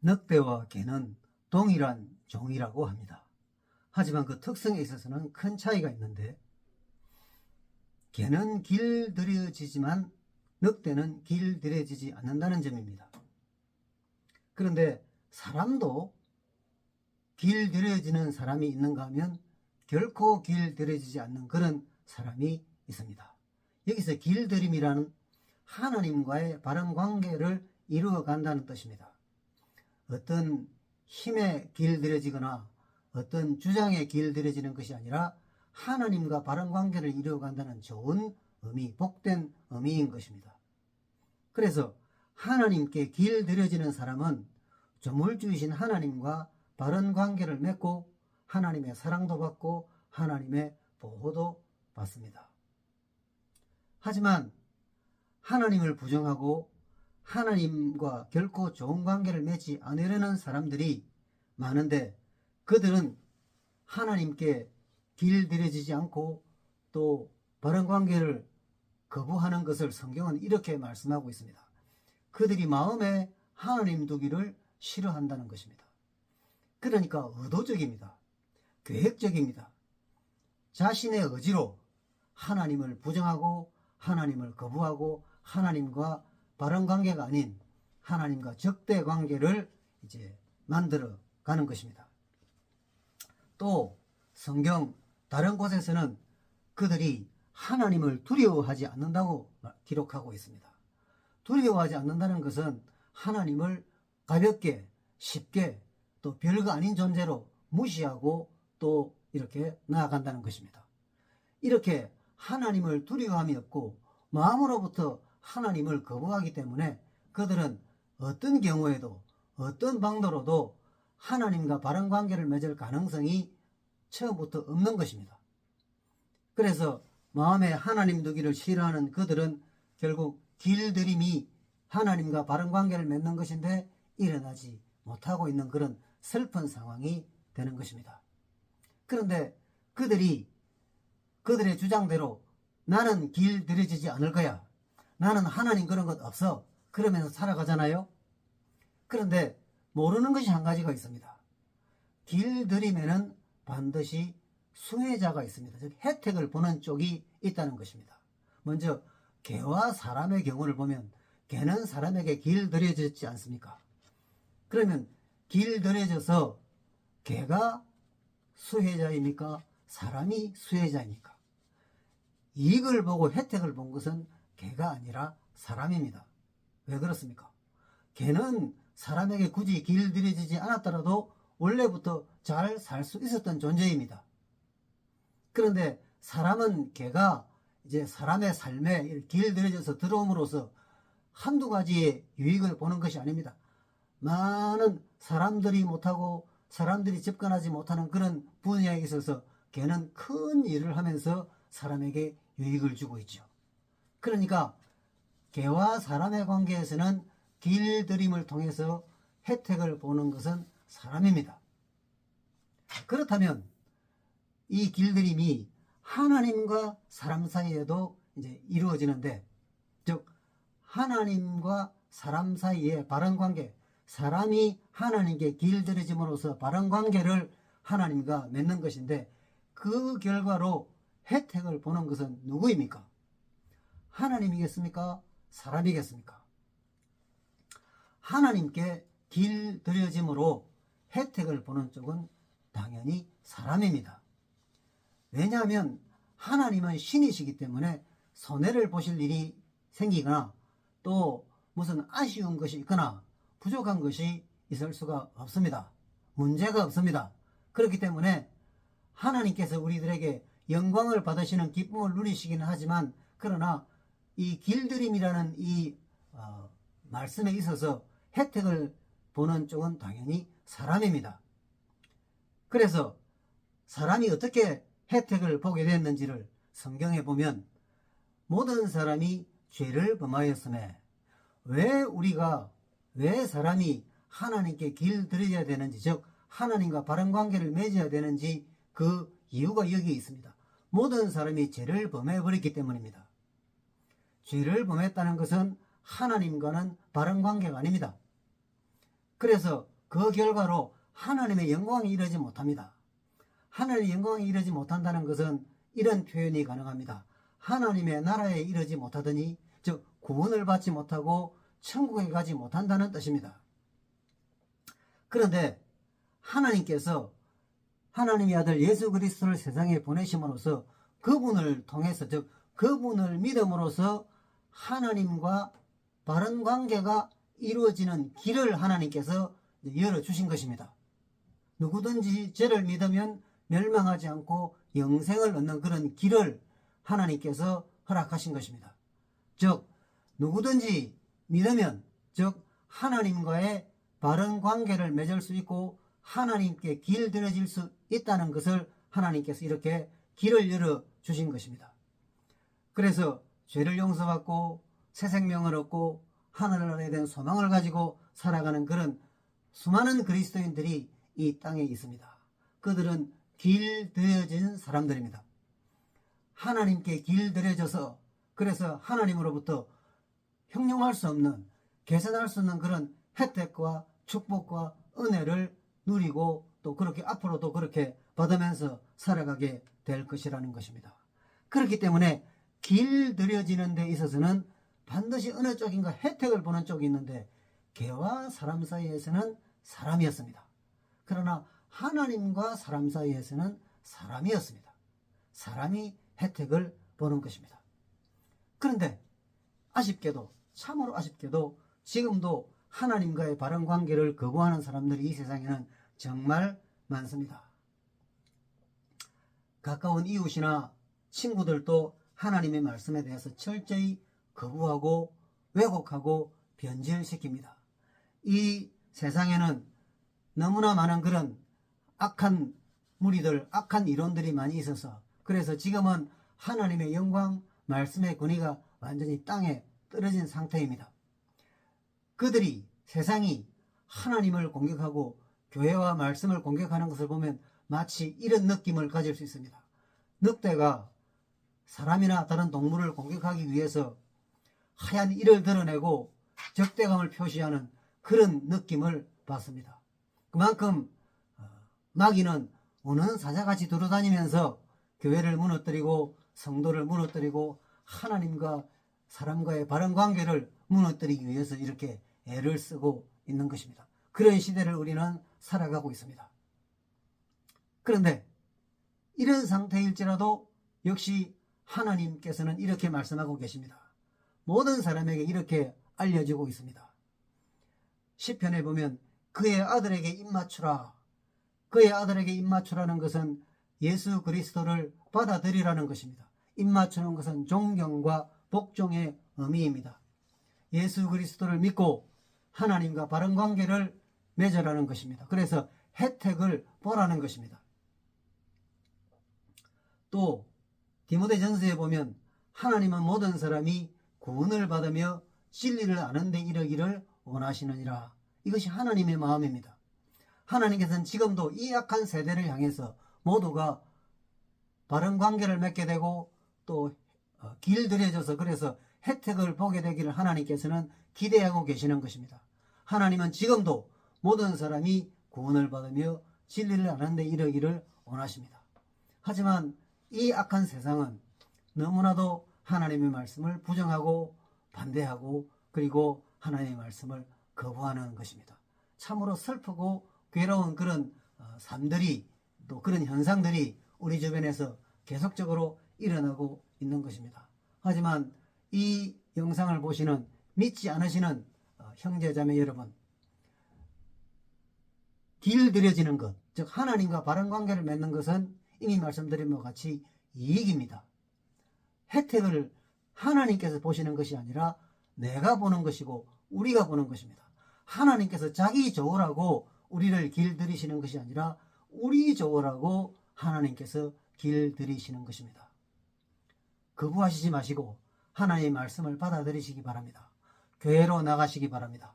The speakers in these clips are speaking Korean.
늑대와 개는 동일한 종이라고 합니다. 하지만 그 특성에 있어서는 큰 차이가 있는데, 개는 길들여지지만 늑대는 길들여지지 않는다는 점입니다. 그런데 사람도 길들여지는 사람이 있는가 하면 결코 길들여지지 않는 그런 사람이 있습니다. 여기서 길들임이라는 하나님과의 바른 관계를 이루어 간다는 뜻입니다. 어떤 힘에 길들여지거나 어떤 주장에 길들여지는 것이 아니라 하나님과 바른 관계를 이루어 간다는 좋은 의미, 복된 의미인 것입니다. 그래서 하나님께 길들여지는 사람은 조물주이신 하나님과 바른 관계를 맺고 하나님의 사랑도 받고 하나님의 보호도 받습니다. 하지만 하나님을 부정하고 하나님과 결코 좋은 관계를 맺지 않으려는 사람들이 많은데, 그들은 하나님께 길들여지지 않고 또 바른 관계를 거부하는 것을 성경은 이렇게 말씀하고 있습니다. 그들이 마음에 하나님 두기를 싫어한다는 것입니다. 그러니까 의도적입니다. 계획적입니다. 자신의 의지로 하나님을 부정하고 하나님을 거부하고 하나님과 바른 관계가 아닌 하나님과 적대 관계를 이제 만들어 가는 것입니다. 또 성경 다른 곳에서는 그들이 하나님을 두려워하지 않는다고 기록하고 있습니다. 두려워하지 않는다는 것은 하나님을 가볍게 쉽게 또 별거 아닌 존재로 무시하고 또 이렇게 나아간다는 것입니다. 이렇게 하나님을 두려워함이 없고 마음으로부터 하나님을 거부하기 때문에 그들은 어떤 경우에도 어떤 방도로도 하나님과 바른 관계를 맺을 가능성이 처음부터 없는 것입니다. 그래서 마음에 하나님 두기를 싫어하는 그들은 결국 길들임이 하나님과 바른 관계를 맺는 것인데 일어나지 못하고 있는 그런 슬픈 상황이 되는 것입니다. 그런데 그들이 그들의 주장대로 나는 길들여지지 않을 거야, 나는 하나님 그런 것 없어, 그러면서 살아가잖아요. 그런데 모르는 것이 한 가지가 있습니다. 길들임에는 반드시 수혜자가 있습니다. 즉 혜택을 보는 쪽이 있다는 것입니다. 먼저 개와 사람의 경우를 보면 개는 사람에게 길들여졌지 않습니까? 그러면 길들여져서 개가 수혜자입니까? 사람이 수혜자입니까? 이익을 보고 혜택을 본 것은 개가 아니라 사람입니다. 왜 그렇습니까? 개는 사람에게 굳이 길들여지지 않았더라도 원래부터 잘 살 수 있었던 존재입니다. 그런데 사람은 개가 이제 사람의 삶에 길들여져서 들어옴으로써 한두 가지의 유익을 보는 것이 아닙니다. 많은 사람들이 못하고 사람들이 접근하지 못하는 그런 분야에 있어서 개는 큰 일을 하면서 사람에게 유익을 주고 있죠. 그러니까 개와 사람의 관계에서는 길들임을 통해서 혜택을 보는 것은 사람입니다. 그렇다면 이 길들임이 하나님과 사람 사이에도 이제 이루어지는데, 즉 하나님과 사람 사이의 바른 관계, 사람이 하나님께 길들여짐으로써 바른 관계를 하나님과 맺는 것인데, 그 결과로 혜택을 보는 것은 누구입니까? 하나님이겠습니까? 사람이겠습니까? 하나님께 길들여짐으로 혜택을 보는 쪽은 당연히 사람입니다. 왜냐하면 하나님은 신이시기 때문에 손해를 보실 일이 생기거나 또 무슨 아쉬운 것이 있거나 부족한 것이 있을 수가 없습니다. 문제가 없습니다. 그렇기 때문에 하나님께서 우리들에게 영광을 받으시는 기쁨을 누리시기는 하지만, 그러나 이 길들임이라는 이 말씀에 있어서 혜택을 보는 쪽은 당연히 사람입니다. 그래서 사람이 어떻게 혜택을 보게 됐는지를 성경에 보면, 모든 사람이 죄를 범하였음에 왜 사람이 하나님께 길들여야 되는지, 즉 하나님과 바른 관계를 맺어야 되는지 그 이유가 여기에 있습니다. 모든 사람이 죄를 범해버렸기 때문입니다. 죄를 범했다는 것은 하나님과는 바른 관계가 아닙니다. 그래서 그 결과로 하나님의 영광이 이르지 못합니다. 하나님의 영광이 이르지 못한다는 것은 이런 표현이 가능합니다. 하나님의 나라에 이르지 못하더니, 즉 구원을 받지 못하고 천국에 가지 못한다는 뜻입니다. 그런데 하나님께서 하나님의 아들 예수 그리스도를 세상에 보내심으로써 그분을 통해서, 즉 그분을 믿음으로써 하나님과 바른 관계가 이루어지는 길을 하나님께서 열어주신 것입니다. 누구든지 저를 믿으면 멸망하지 않고 영생을 얻는 그런 길을 하나님께서 허락하신 것입니다. 즉 누구든지 믿으면, 즉 하나님과의 바른 관계를 맺을 수 있고 하나님께 길들여질 수 있다는 것을 하나님께서 이렇게 길을 열어주신 것입니다. 그래서 죄를 용서받고 새 생명을 얻고 하늘나라에 대한 소망을 가지고 살아가는 그런 수많은 그리스도인들이 이 땅에 있습니다. 그들은 길들여진 사람들입니다. 하나님께 길들여져서, 그래서 하나님으로부터 형용할 수 없는, 계산할 수 없는 그런 혜택과 축복과 은혜를 누리고 또 그렇게 앞으로도 그렇게 받으면서 살아가게 될 것이라는 것입니다. 그렇기 때문에 길들여지는 데 있어서는 반드시 어느 쪽인가 혜택을 보는 쪽이 있는데, 개와 사람 사이에서는 사람이었습니다. 그러나 하나님과 사람 사이에서는 사람이었습니다. 사람이 혜택을 보는 것입니다. 그런데 아쉽게도, 참으로 아쉽게도 지금도 하나님과의 바른 관계를 거부하는 사람들이 이 세상에는 정말 많습니다. 가까운 이웃이나 친구들도 하나님의 말씀에 대해서 철저히 거부하고 왜곡하고 변질시킵니다. 이 세상에는 너무나 많은 그런 악한 무리들, 악한 이론들이 많이 있어서, 그래서 지금은 하나님의 영광, 말씀의 권위가 완전히 땅에 떨어진 상태입니다. 그들이, 세상이 하나님을 공격하고 교회와 말씀을 공격하는 것을 보면 마치 이런 느낌을 가질 수 있습니다. 늑대가 사람이나 다른 동물을 공격하기 위해서 하얀 이를 드러내고 적대감을 표시하는 그런 느낌을 받습니다. 그만큼 마귀는 우는 사자같이 돌아다니면서 교회를 무너뜨리고 성도를 무너뜨리고 하나님과 사람과의 바른 관계를 무너뜨리기 위해서 이렇게 애를 쓰고 있는 것입니다. 그런 시대를 우리는 살아가고 있습니다. 그런데 이런 상태일지라도 역시 하나님께서는 이렇게 말씀하고 계십니다. 모든 사람에게 이렇게 알려지고 있습니다. 시편에 보면 그의 아들에게 입맞추라. 그의 아들에게 입맞추라는 것은 예수 그리스도를 받아들이라는 것입니다. 입맞추는 것은 존경과 복종의 의미입니다. 예수 그리스도를 믿고 하나님과 바른 관계를 맺으라는 것입니다. 그래서 혜택을 보라는 것입니다. 또 디모데전서에 보면 하나님은 모든 사람이 구원을 받으며 진리를 아는 데 이르기를 원하시느니라. 이것이 하나님의 마음입니다. 하나님께서는 지금도 이 악한 세대를 향해서 모두가 바른 관계를 맺게 되고 또 길들여져서 그래서 혜택을 보게 되기를 하나님께서는 기대하고 계시는 것입니다. 하나님은 지금도 모든 사람이 구원을 받으며 진리를 아는 데 이르기를 원하십니다. 하지만 이 악한 세상은 너무나도 하나님의 말씀을 부정하고 반대하고 그리고 하나님의 말씀을 거부하는 것입니다. 참으로 슬프고 괴로운 그런 삶들이, 또 그런 현상들이 우리 주변에서 계속적으로 일어나고 있는 것입니다. 하지만 이 영상을 보시는 믿지 않으시는 형제자매 여러분, 길들여지는 것, 즉 하나님과 바른 관계를 맺는 것은 이미 말씀드린 것과 같이 이익입니다. 혜택을 하나님께서 보시는 것이 아니라 내가 보는 것이고 우리가 보는 것입니다. 하나님께서 자기 좋으라고 우리를 길들이시는 것이 아니라 우리 좋으라고 하나님께서 길들이시는 것입니다. 거부하시지 마시고 하나님의 말씀을 받아들이시기 바랍니다. 교회로 나가시기 바랍니다.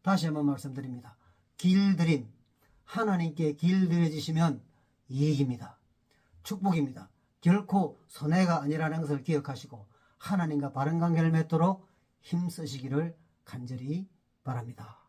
다시 한번 말씀드립니다. 길들임, 하나님께 길들여지시면 이익입니다. 축복입니다. 결코 손해가 아니라는 것을 기억하시고 하나님과 바른 관계를 맺도록 힘쓰시기를 간절히 바랍니다.